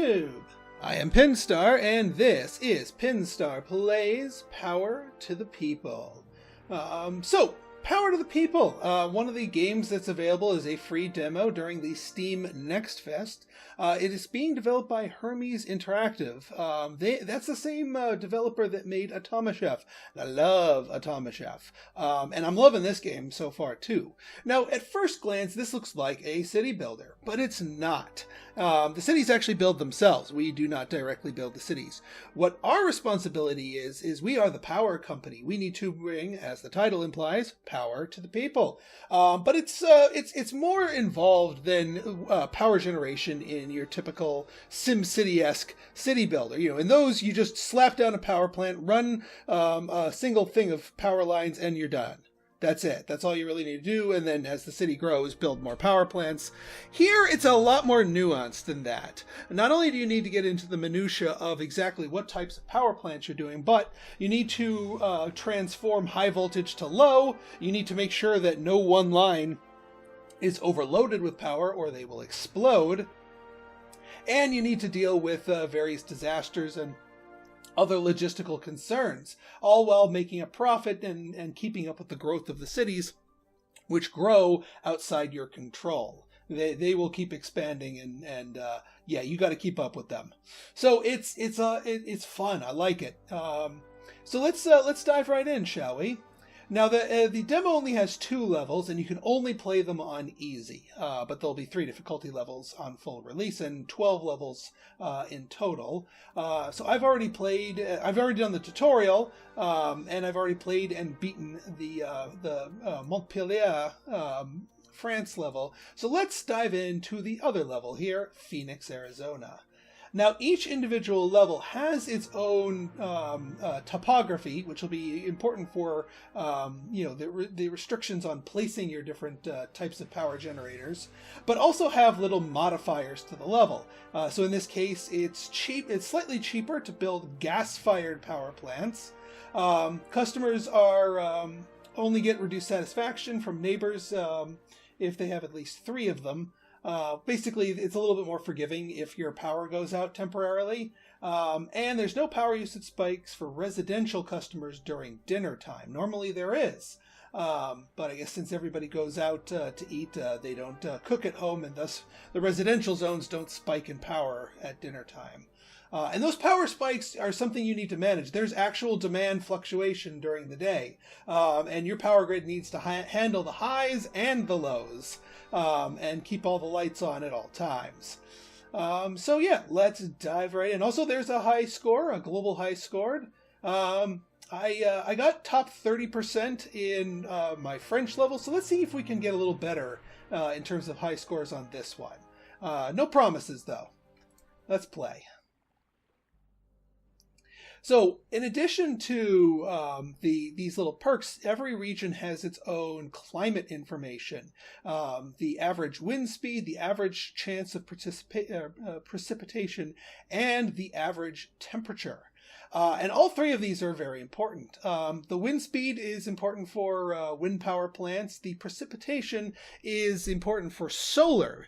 YouTube! I am Pinstar, and this is Pinstar Plays Power to the People. Power to the People. One of the games that's available is a free demo during the Steam Next Fest. It is being developed by Hermes Interactive. That's the same developer that made Atomachef. I love Atomachef. And I'm loving this game so far, too. Now, at first glance, this looks like a city builder, but it's not. The cities actually build themselves. We do not directly build the cities. What our responsibility is we are the power company. We need to bring, as the title implies, power to the people. But it's more involved than power generation in your typical SimCity-esque city builder. You know, in those, you just slap down a power plant, run a single thing of power lines, and you're done. That's it. That's all you really need to do. And then as the city grows, build more power plants. Here, it's a lot more nuanced than that. Not only do you need to get into the minutia of exactly what types of power plants you're doing, but you need to transform high voltage to low. You need to make sure that no one line is overloaded with power or they will explode. And you need to deal with various disasters and other logistical concerns, all while making a profit and keeping up with the growth of the cities, which grow outside your control. They will keep expanding, and you got to keep up with them. So it's fun. I like it. So let's dive right in, shall we? Now, the demo only has 2 levels, and you can only play them on easy. But there'll be 3 difficulty levels on full release, and 12 levels in total. So I've already done the tutorial, and I've already played and beaten the Montpellier, France level. So let's dive into the other level here, Phoenix, Arizona. Now, each individual level has its own topography, which will be important for the restrictions on placing your different types of power generators, but also have little modifiers to the level. So in this case, it's slightly cheaper to build gas-fired power plants. Customers are only get reduced satisfaction from neighbors if they have at least 3 of them. Basically, it's a little bit more forgiving if your power goes out temporarily. And there's no power usage spikes for residential customers during dinner time. Normally there is. But I guess since everybody goes out to eat, they don't cook at home, and thus the residential zones don't spike in power at dinner time. And those power spikes are something you need to manage. There's actual demand fluctuation during the day. And your power grid needs to handle the highs and the lows. And keep all the lights on at all times. So yeah, let's dive right in. Also, there's a high score, a global high scored. I got top 30% in my French level, so let's see if we can get a little better in terms of high scores on this one. No promises, though. Let's play. So, in addition to these little perks, every region has its own climate information. The average wind speed, the average chance of precipitation, and the average temperature. And all 3 of these are very important. The wind speed is important for wind power plants. The precipitation is important for solar,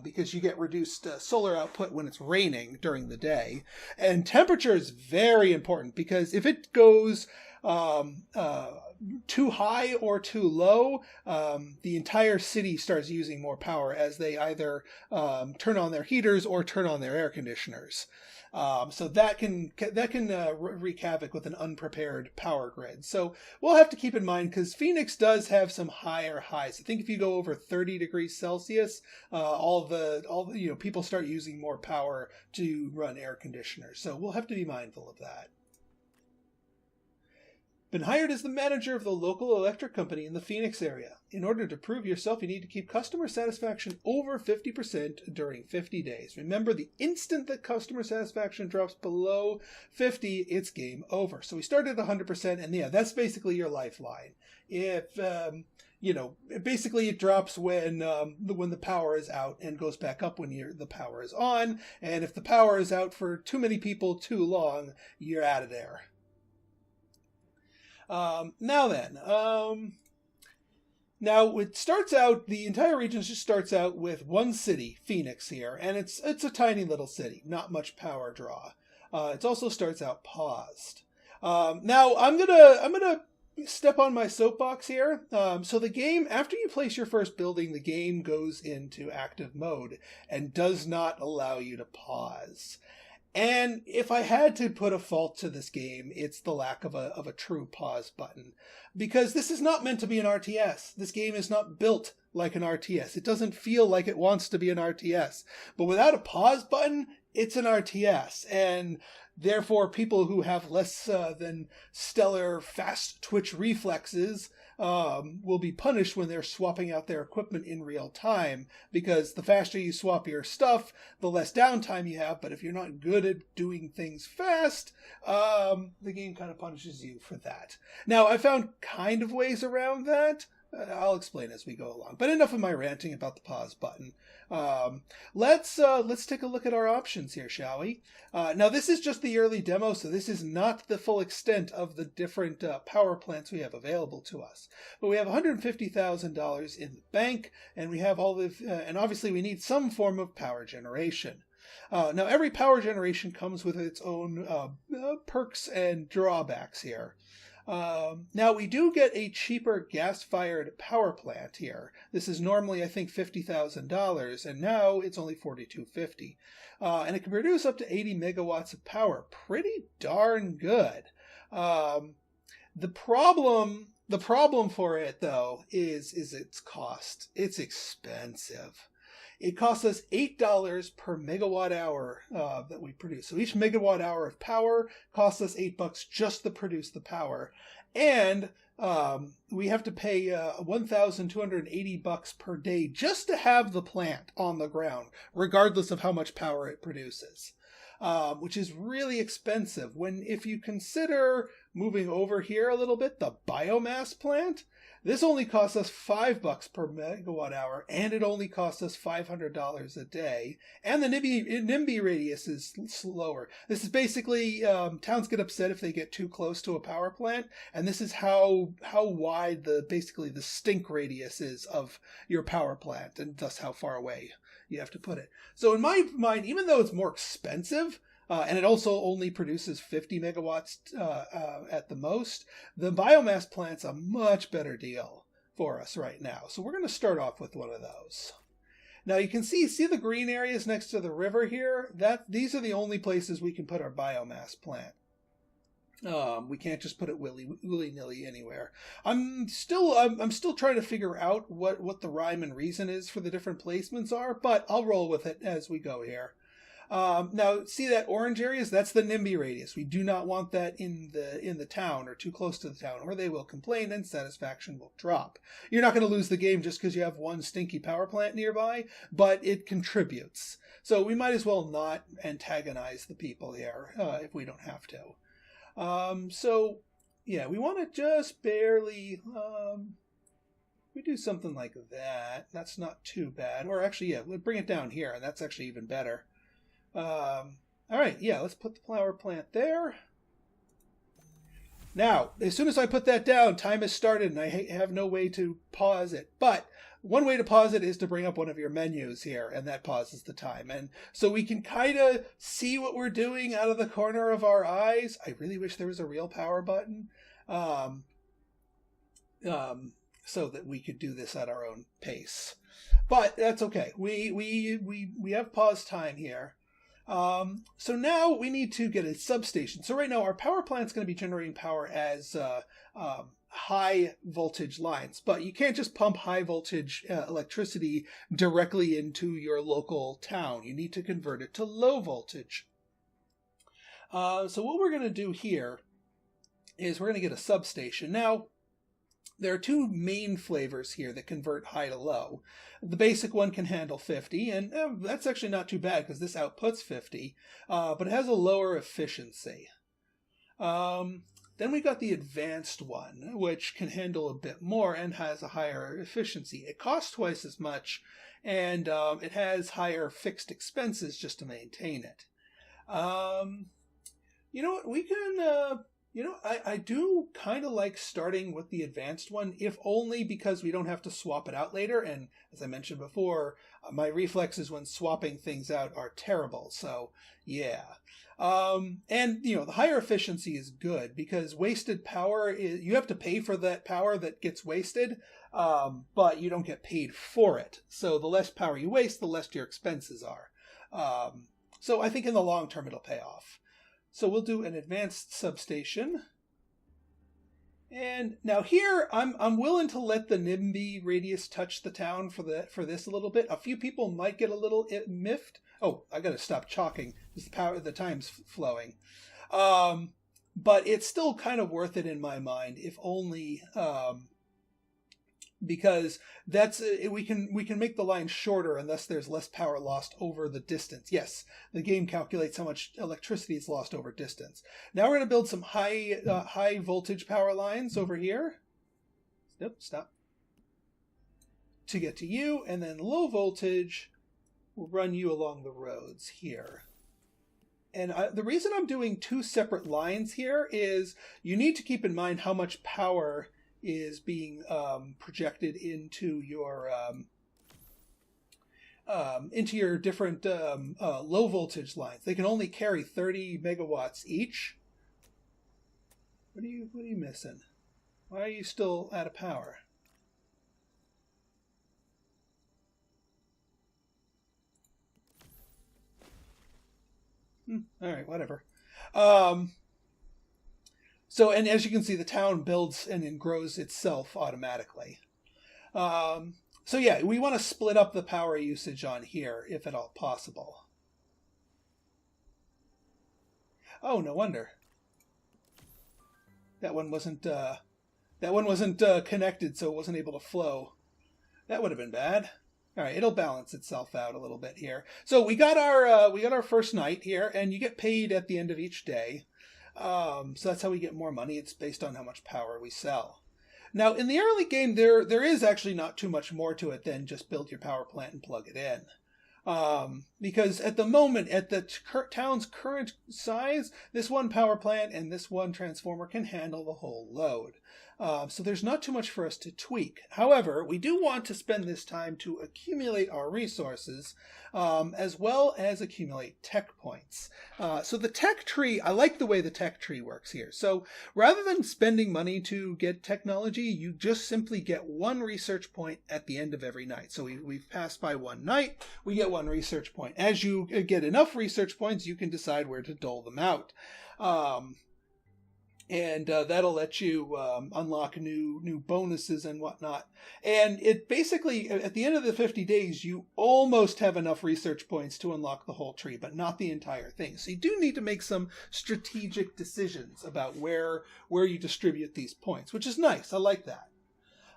because you get reduced solar output when it's raining during the day. And temperature is very important, because if it goes too high or too low, the entire city starts using more power as they either turn on their heaters or turn on their air conditioners. So that can wreak havoc with an unprepared power grid. So we'll have to keep in mind, because Phoenix does have some higher highs. I think if you go over 30 degrees Celsius, people start using more power to run air conditioners. So we'll have to be mindful of that. Been hired as the manager of the local electric company in the Phoenix area. In order to prove yourself, you need to keep customer satisfaction over 50% during 50 days. Remember, the instant that customer satisfaction drops below 50, it's game over. So we started at 100%, and yeah, that's basically your lifeline. If basically it drops when the power is out and goes back up when the power is on. And if the power is out for too many people too long, you're out of there. Now then, Now it starts out. The entire region just starts out with one city, Phoenix here, and it's a tiny little city, not much power draw. It also starts out paused. Now I'm gonna step on my soapbox here. So the game, after you place your first building, the game goes into active mode and does not allow you to pause. And if I had to put a fault to this game, it's the lack of a true pause button. Because this is not meant to be an RTS. This game is not built like an RTS. It doesn't feel like it wants to be an RTS. But without a pause button, it's an RTS. And therefore, people who have less than stellar fast twitch reflexes will be punished when they're swapping out their equipment in real time, because the faster you swap your stuff, the less downtime you have. But if you're not good at doing things fast, the game kind of punishes you for that. Now, I found kind of ways around that. I'll explain as we go along. But enough of my ranting about the pause button. Let's take a look at our options here, shall we? Now, this is just the early demo, so this is not the full extent of the different power plants we have available to us. But we have $150,000 in the bank, and we have all the, and obviously we need some form of power generation. Now, every power generation comes with its own perks and drawbacks here. Now, we do get a cheaper gas-fired power plant here. This is normally, I think, $50,000, and now it's only $42.50. And it can produce up to 80 megawatts of power. Pretty darn good. The problem for it, though, is its cost. It's expensive. It costs us $8 per megawatt hour that we produce. So each megawatt hour of power costs us $8 just to produce the power. And we have to pay $1,280 per day just to have the plant on the ground, regardless of how much power it produces. Which is really expensive. If you consider moving over here a little bit, the biomass plant, this only costs us $5 per megawatt hour, and it only costs us $500 a day. And the NIMBY radius is slower. This is basically, towns get upset if they get too close to a power plant, and this is how wide basically the stink radius is of your power plant, and thus how far away you have to put it. So in my mind, even though it's more expensive, and it also only produces 50 megawatts at the most, the biomass plant's a much better deal for us right now. So we're going to start off with one of those. Now you can see the green areas next to the river here? These are the only places we can put our biomass plant. We can't just put it willy-nilly anywhere. I'm still trying to figure out what the rhyme and reason is for the different placements are, but I'll roll with it as we go here. Now, see that orange areas? That's the NIMBY radius. We do not want that in the town or too close to the town, or they will complain and satisfaction will drop. You're not going to lose the game just because you have one stinky power plant nearby, but it contributes. So we might as well not antagonize the people here if we don't have to. So, yeah, we want to just barely... we do something like that. That's not too bad. Or actually, yeah, we'll bring it down here, and that's actually even better. All right, yeah, let's put the power plant there. Now, as soon as I put that down, time has started, and I have no way to pause it. But one way to pause it is to bring up one of your menus here, and that pauses the time. And so we can kind of see what we're doing out of the corner of our eyes. I really wish there was a real power button, so that we could do this at our own pace. But that's okay. We have pause time here. So now we need to get a substation. So right now our power plant's going to be generating power as high voltage lines, but you can't just pump high voltage electricity directly into your local town. You need to convert it to low voltage. So what we're going to do here is we're going to get a substation. Now, there are two main flavors here that convert high to low. The basic one can handle 50, and that's actually not too bad because this outputs 50, but it has a lower efficiency. Then we got the advanced one, which can handle a bit more and has a higher efficiency. It costs twice as much, and it has higher fixed expenses just to maintain it. You know what? We can You know, I do kind of like starting with the advanced one, if only because we don't have to swap it out later. And as I mentioned before, my reflexes when swapping things out are terrible. So, yeah. And, you know, the higher efficiency is good because wasted power is, you have to pay for that power that gets wasted, but you don't get paid for it. So the less power you waste, the less your expenses are. So I think in the long term, it'll pay off. So we'll do an advanced substation. And now here, I'm willing to let the NIMBY radius touch the town for this a little bit. A few people might get a little miffed. Oh, I got to stop chalking because the time's flowing. But it's still kind of worth it in my mind, if only because that's we can make the line shorter and thus there's less power lost over the distance. Yes, the game calculates how much electricity is lost over distance. Now we're going to build some high voltage power lines over here. Nope, stop. To get to you, and then low voltage will run you along the roads here. And the reason I'm doing two separate lines here is you need to keep in mind how much power is being projected into your different low voltage lines. They can only carry 30 megawatts each. What are you missing? Why are you still out of power? All right, whatever. So, and as you can see, the town builds and grows itself automatically. So yeah, we want to split up the power usage on here, if at all possible. Oh, no wonder. That one wasn't connected, so it wasn't able to flow. That would have been bad. All right, it'll balance itself out a little bit here. So we got our first night here, and you get paid at the end of each day. So that's how we get more money. It's based on how much power we sell. Now, in the early game, there is actually not too much more to it than just build your power plant and plug it in. Because at the moment, at the town's current size, this one power plant and this one transformer can handle the whole load. So there's not too much for us to tweak. However, we do want to spend this time to accumulate our resources, as well as accumulate tech points. So the tech tree, I like the way the tech tree works here. So rather than spending money to get technology, you just simply get one research point at the end of every night. So we've passed by one night, we get one research point. As you get enough research points, you can decide where to dole them out. And that'll let you unlock new bonuses and whatnot. And it basically, at the end of the 50 days, you almost have enough research points to unlock the whole tree, but not the entire thing. So you do need to make some strategic decisions about where you distribute these points, which is nice. I like that.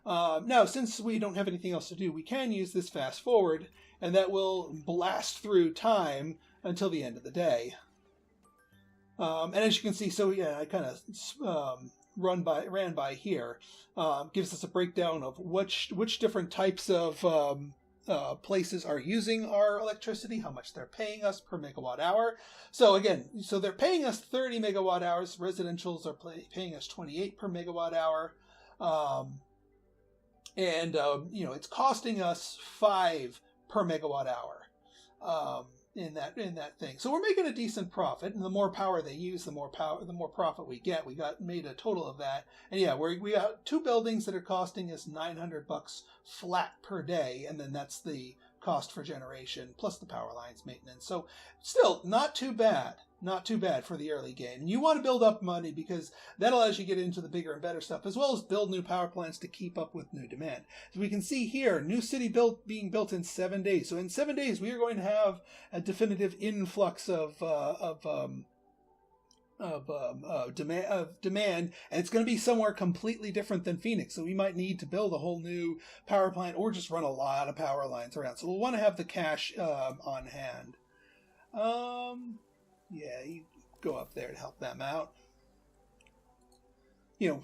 Now, since we don't have anything else to do, we can use this fast forward, and that will blast through time until the end of the day. And as you can see, so yeah, I kind of ran by here. Gives us a breakdown of which different types of places are using our electricity, how much they're paying us per megawatt hour. So again, they're paying us 30 megawatt hours. Residentials are paying us 28 per megawatt hour. And it's costing us 5 per megawatt hour. In that thing. So we're making a decent profit, and the more power they use, the more profit we get. We made a total of that. And yeah, we got 2 buildings that are costing us $900 flat per day, and then that's the cost for generation plus the power lines maintenance. So still not too bad. Not too bad for the early game. And you want to build up money because that allows you to get into the bigger and better stuff, as well as build new power plants to keep up with new demand. So we can see here, new city being built in 7 days. So in 7 days, we are going to have a definitive influx of demand, and it's going to be somewhere completely different than Phoenix. So we might need to build a whole new power plant or just run a lot of power lines around. So we'll want to have the cash on hand. Yeah, you go up there to help them out.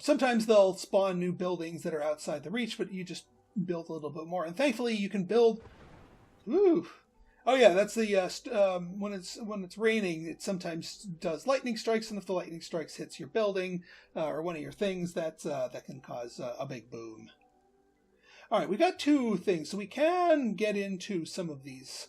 Sometimes they'll spawn new buildings that are outside the reach, but you just build a little bit more. And thankfully, you can build... Oh yeah, that's the when it's raining, it sometimes does lightning strikes, and if the lightning strikes hits your building or one of your things, that can cause a big boom. All right, we got two things, so we can get into some of these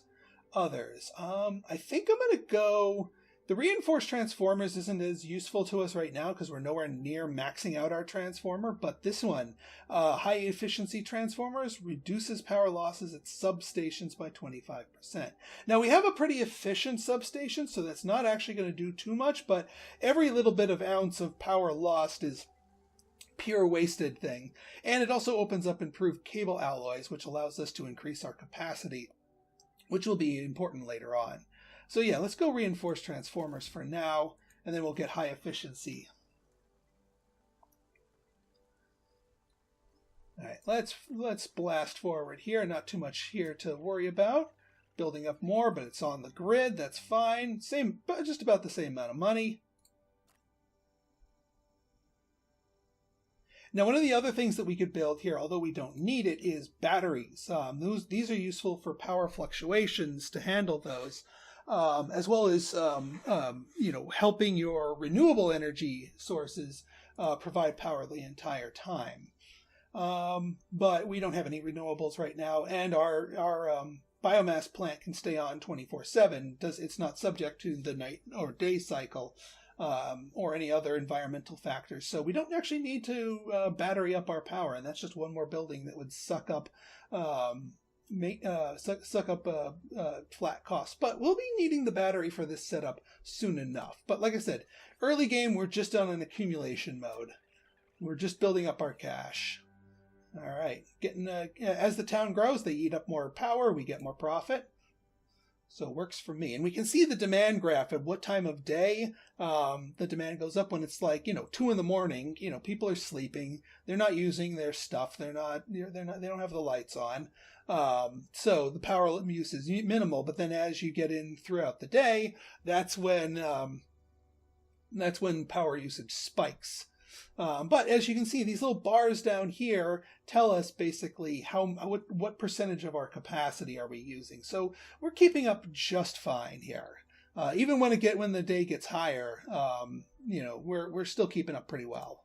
others. I think I'm going to go. The reinforced transformers isn't as useful to us right now because we're nowhere near maxing out our transformer, but this one, high efficiency transformers, reduces power losses at substations by 25%. Now we have a pretty efficient substation, so that's not actually going to do too much, but every little bit of ounce of power lost is pure wasted thing. And it also opens up improved cable alloys, which allows us to increase our capacity, which will be important later on. So yeah, let's go reinforce transformers for now, and then we'll get high efficiency. All right, let's blast forward here. Not too much here to worry about. Building up more, but it's on the grid. That's fine. Same, but just about the same amount of money. Now, one of the other things that we could build here, although we don't need it, is batteries. These are useful for power fluctuations to handle those. As well as helping your renewable energy sources provide power the entire time. But we don't have any renewables right now, and our biomass plant can stay on 24/7. It's not subject to the night or day cycle or any other environmental factors. So we don't actually need to battery up our power, and that's just one more building that would suck up. Suck up flat costs, but we'll be needing the battery for this setup soon enough. But like I said, early game, we're just on an accumulation mode. We're just building up our cash. All right, getting as the town grows, they eat up more power, we get more profit. So it works for me. And we can see the demand graph at what time of day the demand goes up when it's like, 2 in the morning, people are sleeping, they're not using their stuff, they don't have the lights on. So the power use is minimal, but then as you get in throughout the day, that's when power usage spikes. But as you can see, these little bars down here tell us basically what percentage of our capacity are we using. So we're keeping up just fine here. Even when the day gets higher, we're still keeping up pretty well.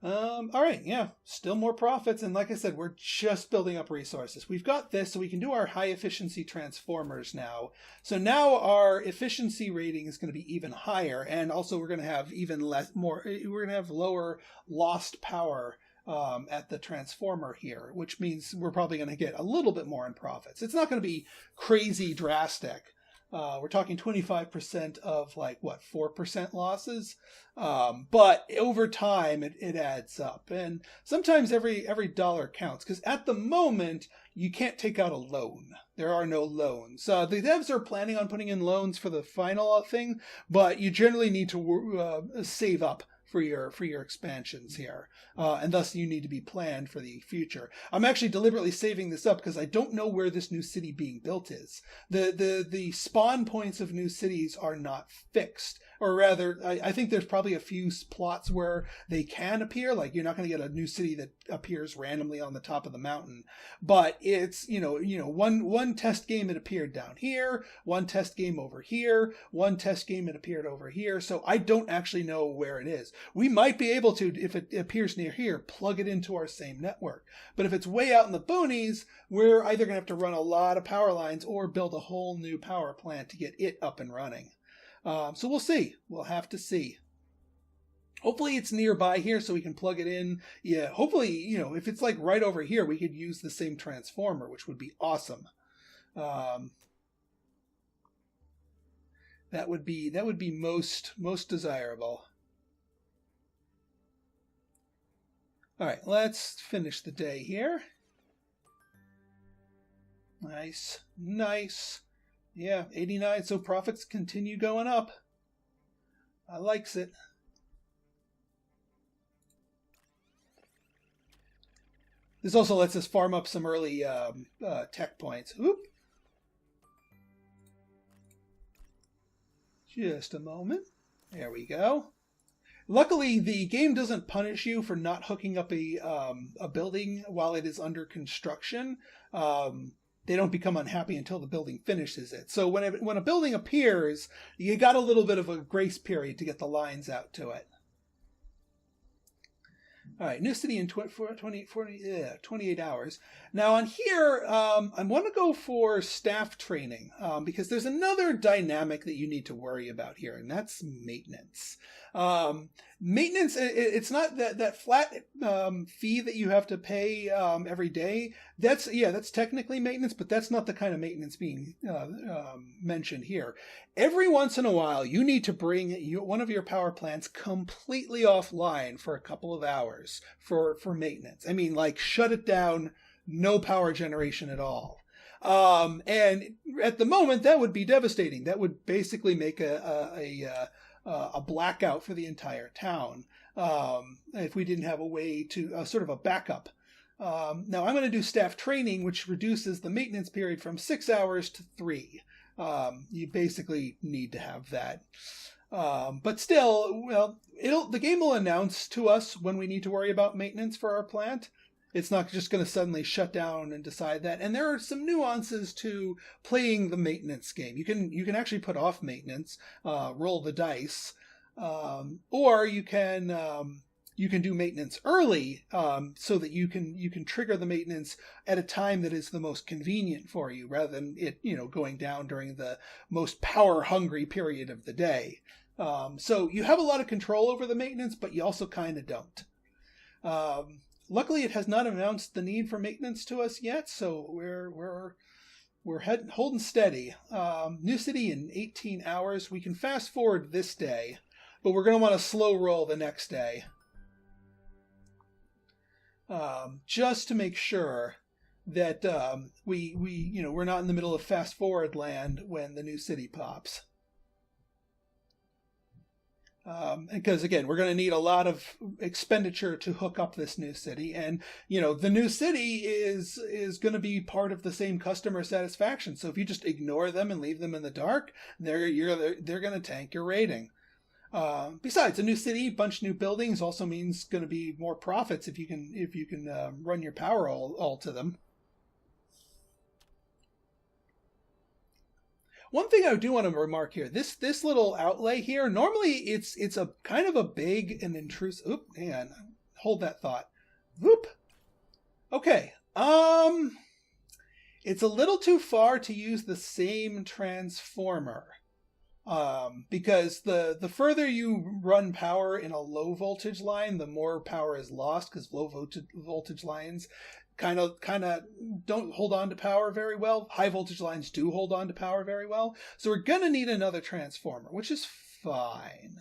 All right, yeah, still more profits, and like I said, we're just building up resources. We've got this, so we can do our high efficiency transformers now. So now our efficiency rating is going to be even higher, and also we're going to have we're going to have lower lost power at the transformer here, which means we're probably going to get a little bit more in profits. It's not going to be crazy drastic. We're talking 25% of 4% losses. But over time, it adds up. And sometimes every dollar counts, because at the moment, you can't take out a loan. There are no loans. The devs are planning on putting in loans for the final thing, but you generally need to save up for your expansions here, and thus you need to be planned for the future. I'm actually deliberately saving this up because I don't know where this new city being built is. The spawn points of new cities are not fixed, or rather, I think there's probably a few plots where they can appear. Like you're not going to get a new city that appears randomly on the top of the mountain, but it's one test game it appeared down here, one test game over here, one test game it appeared over here. So I don't actually know where it is. We might be able to, if it appears near here, plug it into our same network. But if it's way out in the boonies, we're either going to have to run a lot of power lines or build a whole new power plant to get it up and running. So we'll see. We'll have to see. Hopefully it's nearby here so we can plug it in. Yeah, hopefully, if it's like right over here, we could use the same transformer, which would be awesome. That would be most desirable. All right, let's finish the day here. Nice. Yeah, 89, so profits continue going up. I likes it. This also lets us farm up some early tech points. Oop. Just a moment. There we go. Luckily, the game doesn't punish you for not hooking up a building while it is under construction. They don't become unhappy until the building finishes it. So when a building appears, you got a little bit of a grace period to get the lines out to it. All right, new city in 28 hours. Now on here, I want to go for staff training because there's another dynamic that you need to worry about here, and that's maintenance. Maintenance, it's not that flat fee that you have to pay every day. That's technically maintenance, but that's not the kind of maintenance being mentioned here. Every once in a while, you need to bring one of your power plants completely offline for a couple of hours for maintenance. I mean, like shut it down, no power generation at all. And at the moment, that would be devastating. That would basically make a blackout for the entire town if we didn't have a way to sort of a backup. Now I'm going to do staff training, which reduces the maintenance period from 6 hours to 3. You basically need to have that. But still, well, the game will announce to us when we need to worry about maintenance for our plant. It's not just going to suddenly shut down and decide that. And there are some nuances to playing the maintenance game. You can actually put off maintenance, roll the dice, or you can do maintenance early, so that you can trigger the maintenance at a time that is the most convenient for you, rather than it going down during the most power hungry period of the day. So you have a lot of control over the maintenance, but you also kind of don't. Luckily, it has not announced the need for maintenance to us yet, so we're holding steady. New city in 18 hours. We can fast forward this day, but we're going to want to slow roll the next day, just to make sure that we're not in the middle of fast forward land when the new city pops. Because again, we're going to need a lot of expenditure to hook up this new city, and the new city is going to be part of the same customer satisfaction. So if you just ignore them and leave them in the dark, they're going to tank your rating. Besides, a new city, bunch of new buildings also means going to be more profits if you can run your power all to them. One thing I do want to remark here, this little outlay here, normally it's a kind of a big and intrusive. Oop, man, hold that thought. Whoop. Okay. It's a little too far to use the same transformer. Because the further you run power in a low voltage line, the more power is lost, because low voltage lines kind of don't hold on to power very well. High voltage lines do hold on to power very well. So we're going to need another transformer, which is fine.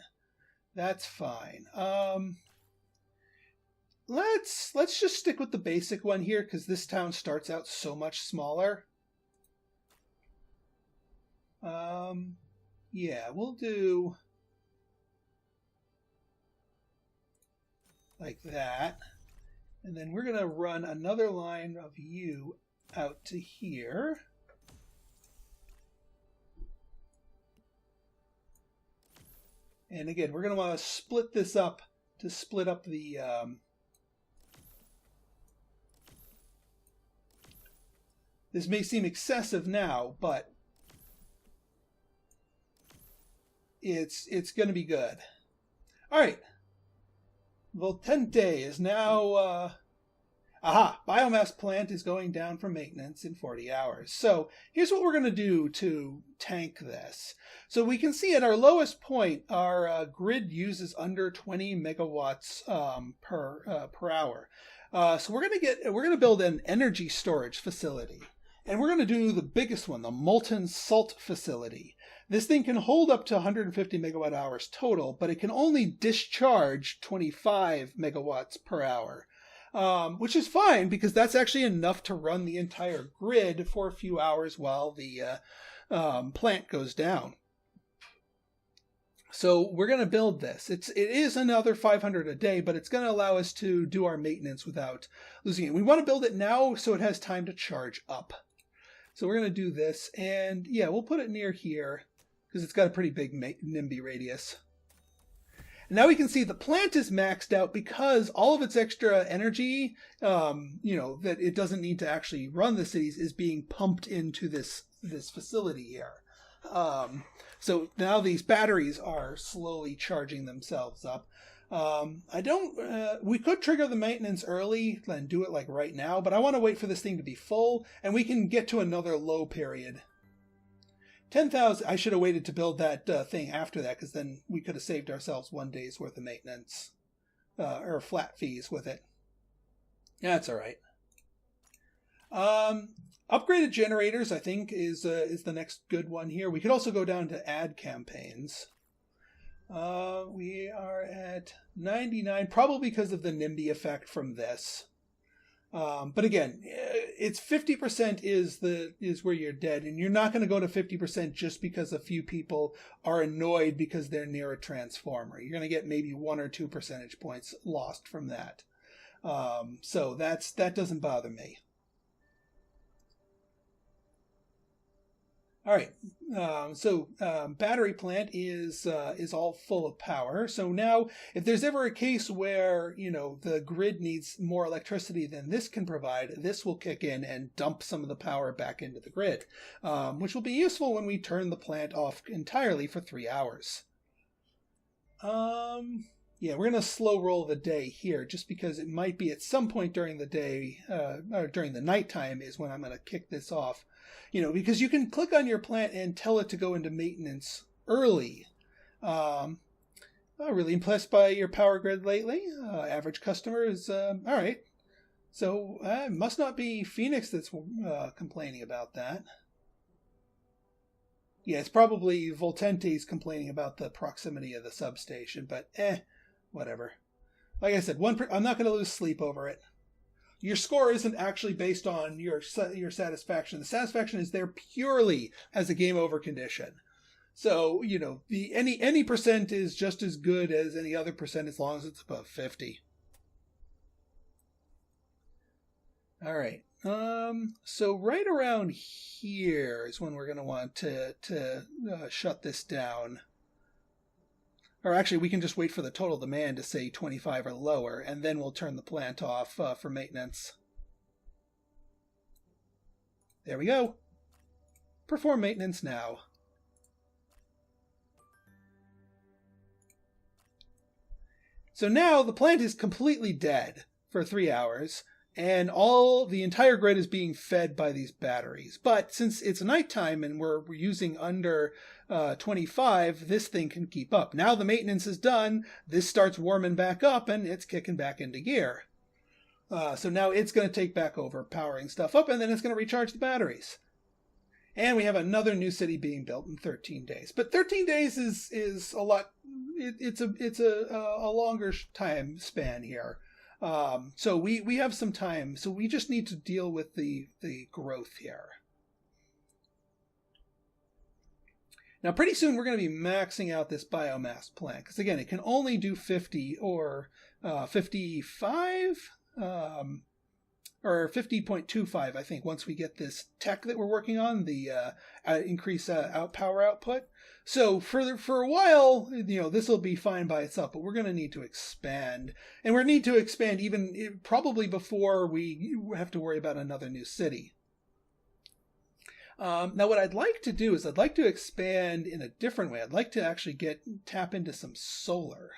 That's fine. Let's just stick with the basic one here, because this town starts out so much smaller. Yeah, we'll do like that. And then we're going to run another line of you out to here. And again, we're going to want to split this up to split up the... This may seem excessive now, but it's going to be good. All right. Voltente is now... biomass plant is going down for maintenance in 40 hours. So here's what we're going to do to tank this. So we can see at our lowest point, our grid uses under 20 megawatts per hour. So we're going to build an energy storage facility. And we're going to do the biggest one, the molten salt facility. This thing can hold up to 150 megawatt hours total, but it can only discharge 25 megawatts per hour, which is fine because that's actually enough to run the entire grid for a few hours while the plant goes down. So we're going to build this. It is another 500 a day, but it's going to allow us to do our maintenance without losing it. We want to build it now so it has time to charge up. So we're going to do this, and yeah, we'll put it near here because it's got a pretty big NIMBY radius. Now we can see the plant is maxed out because all of its extra energy, that it doesn't need to actually run the cities, is being pumped into this facility here. So now these batteries are slowly charging themselves up. We could trigger the maintenance early and do it like right now, but I want to wait for this thing to be full and we can get to another low period. 10,000, I should have waited to build that thing after that, because then we could have saved ourselves 1 day's worth of maintenance, or flat fees with it. That's all right. Upgraded generators, I think, is the next good one here. We could also go down to ad campaigns. We are at 99, probably because of the NIMBY effect from this. But again, it's 50% is where you're dead, and you're not going to go to 50% just because a few people are annoyed because they're near a transformer. You're going to get maybe 1 or 2 percentage points lost from that. So that doesn't bother me. All right, battery plant is all full of power. So now, if there's ever a case where the grid needs more electricity than this can provide, this will kick in and dump some of the power back into the grid, which will be useful when we turn the plant off entirely for 3 hours. Yeah, we're going to slow roll the day here, just because it might be at some point during the day, or during the nighttime is when I'm going to kick this off. Because you can click on your plant and tell it to go into maintenance early. I'm really impressed by your power grid lately. Average customer is, all right. So it must not be Phoenix that's complaining about that. Yeah, it's probably Voltente's complaining about the proximity of the substation, but whatever. Like I said, I'm not going to lose sleep over it. Your score isn't actually based on your satisfaction. The satisfaction is there purely as a game over condition. So, any percent is just as good as any other percent as long as it's above 50. All right. So right around here is when we're going to want to shut this down. Or actually, we can just wait for the total demand to say 25 or lower, and then we'll turn the plant off for maintenance. There we go. Perform maintenance now. So now the plant is completely dead for 3 hours, and the entire grid is being fed by these batteries. But since it's nighttime and we're using under 25, this thing can keep up. Now the maintenance is done, this starts warming back up, and it's kicking back into gear. So now it's going to take back over powering stuff up, and then it's going to recharge the batteries. And we have another new city being built in 13 days. But 13 days is a lot. It's a longer time span here. So we have some time. So we just need to deal with the growth here. Now, pretty soon we're going to be maxing out this biomass plant, because again, it can only do 50 or 55, or 50.25, I think, once we get this tech that we're working on, the increase power output. So for a while, this will be fine by itself, but we're going to need to expand, and we're going to need to expand even probably before we have to worry about another new city. Now, what I'd like to do is I'd like to expand in a different way. I'd like to actually tap into some solar.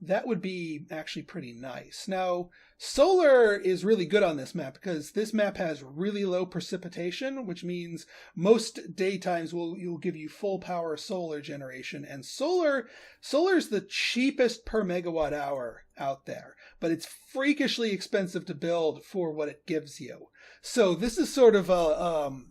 That would be actually pretty nice. Now, solar is really good on this map because this map has really low precipitation, which means most daytimes you'll give you full power solar generation. And solar is the cheapest per megawatt hour out there, but it's freakishly expensive to build for what it gives you. So this is sort of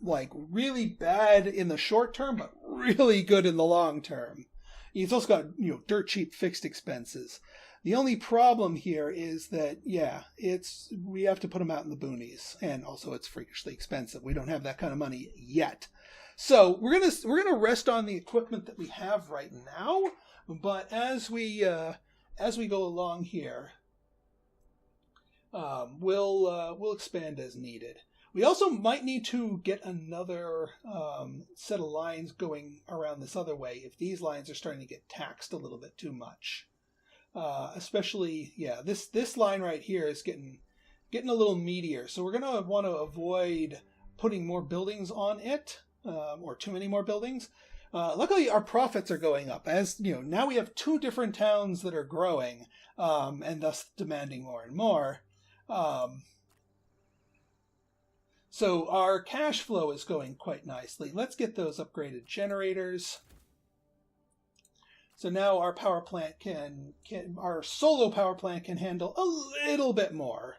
like really bad in the short term, but really good in the long term. It's also got dirt cheap fixed expenses. The only problem here is that we have to put them out in the boonies, and also it's freakishly expensive. We don't have that kind of money yet. So we're gonna rest on the equipment that we have right now. But as we go along here, we'll expand as needed. We also might need to get another set of lines going around this other way if these lines are starting to get taxed a little bit too much. Especially, yeah, this line right here is getting a little meatier. So we're going to want to avoid putting more buildings on it, or too many more buildings. Luckily, our profits are going up. As you know, now we have 2 different towns that are growing, and thus demanding more and more. So our cash flow is going quite nicely. Let's get those upgraded generators. So now our power plant our solo power plant can handle a little bit more.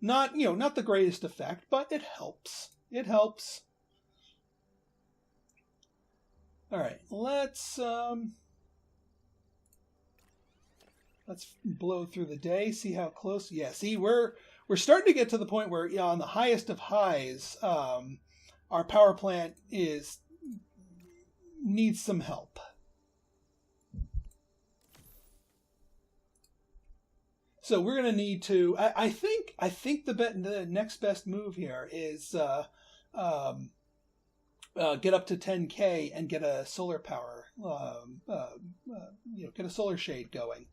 Not the greatest effect, but it helps. It helps. All right, let's blow through the day, see how close. Yeah, see, we're starting to get to the point where, on the highest of highs, our power plant needs some help. So we're going to need to. I think the next best move here is get up to 10K and get a solar power. Get a solar shade going.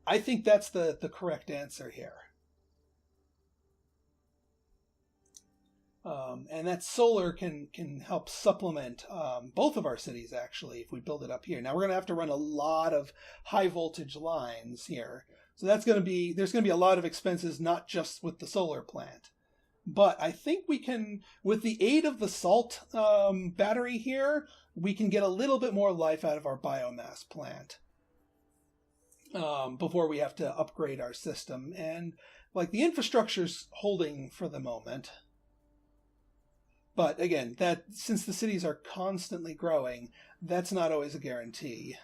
I think that's the correct answer here. And that solar can help supplement both of our cities, actually, if we build it up here. Now we're going to have to run a lot of high voltage lines here. So there's going to be a lot of expenses, not just with the solar plant. But I think we can, with the aid of the salt battery here, we can get a little bit more life out of our biomass plant before we have to upgrade our system. And like the infrastructure's holding for the moment. But again, that since the cities are constantly growing, that's not always a guarantee.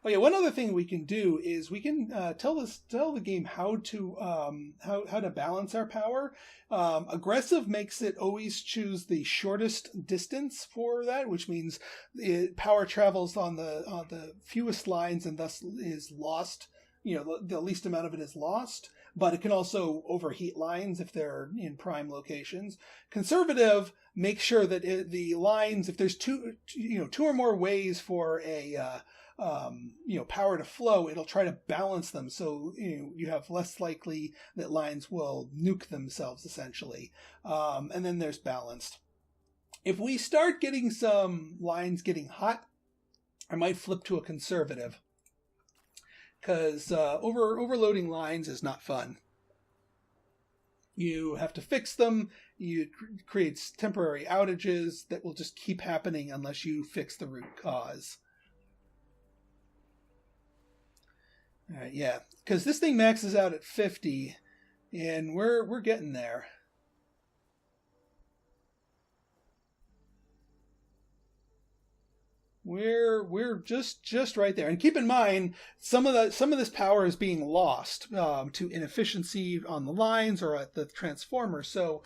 Oh yeah, one other thing we can do is we can tell the game how to balance our power. Aggressive makes it always choose the shortest distance for that, which means power travels on the fewest lines and thus is lost. The least amount of it is lost. But it can also overheat lines if they're in prime locations. Conservative makes sure that the lines, if there's two or more ways for a power to flow, it'll try to balance them so you have less likely that lines will nuke themselves, essentially. And then there's balanced. If we start getting some lines getting hot, I might flip to a conservative, because overloading lines is not fun. You have to fix them. It creates temporary outages that will just keep happening unless you fix the root cause. All right, yeah, because this thing maxes out at 50, and we're getting there. We're just right there. And keep in mind, some of this power is being lost to inefficiency on the lines or at the transformer. So,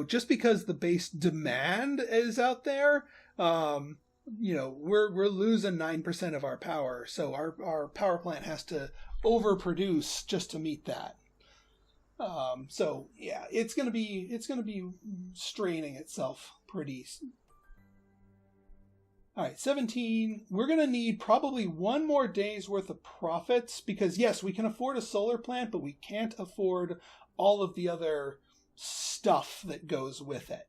just because the base demand is out there, we're losing 9% of our power. So our power plant has to overproduce just to meet that. So yeah, it's gonna be straining itself pretty. All right, 17. We're going to need probably one more day's worth of profits because, yes, we can afford a solar plant, but we can't afford all of the other stuff that goes with it.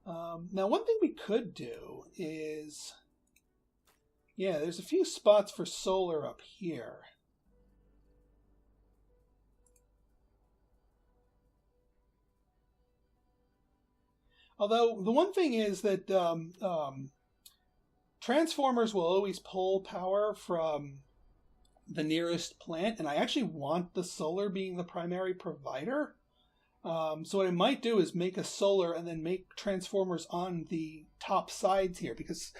Now, one thing we could do is, yeah, there's a few spots for solar up here. Although the one thing is that transformers will always pull power from the nearest plant, and I actually want the solar being the primary provider. So what I might do is make a solar and then make transformers on the top sides here, because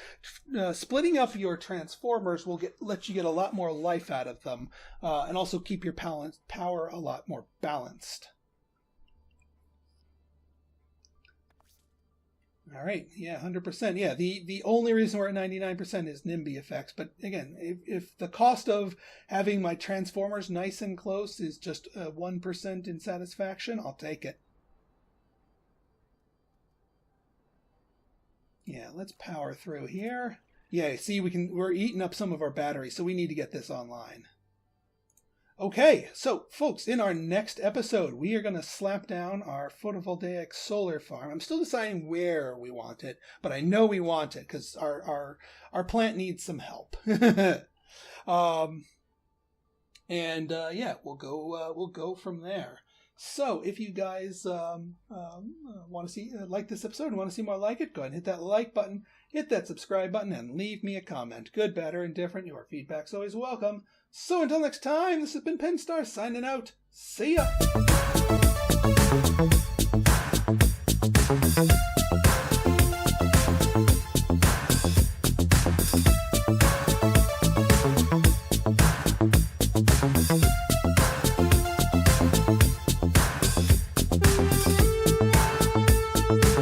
splitting up your transformers will let you get a lot more life out of them, and also keep your power a lot more balanced. All right, yeah, 100%. Yeah, the only reason we're at 99% is NIMBY effects. But again, if the cost of having my transformers nice and close is just 1% in satisfaction, I'll take it. Yeah, let's power through here. Yeah, see, we're eating up some of our batteries, so we need to get this online. Okay, so folks, in our next episode, we are going to slap down our photovoltaic solar farm. I'm still deciding where we want it, but I know we want it because our plant needs some help. Yeah, we'll go from there. So if you guys want to see like this episode and want to see more like it, go ahead and hit that like button, hit that subscribe button, and leave me a comment. Good, bad, or indifferent. Your feedback's always welcome. So until next time, this has been Pinstar signing out. See ya!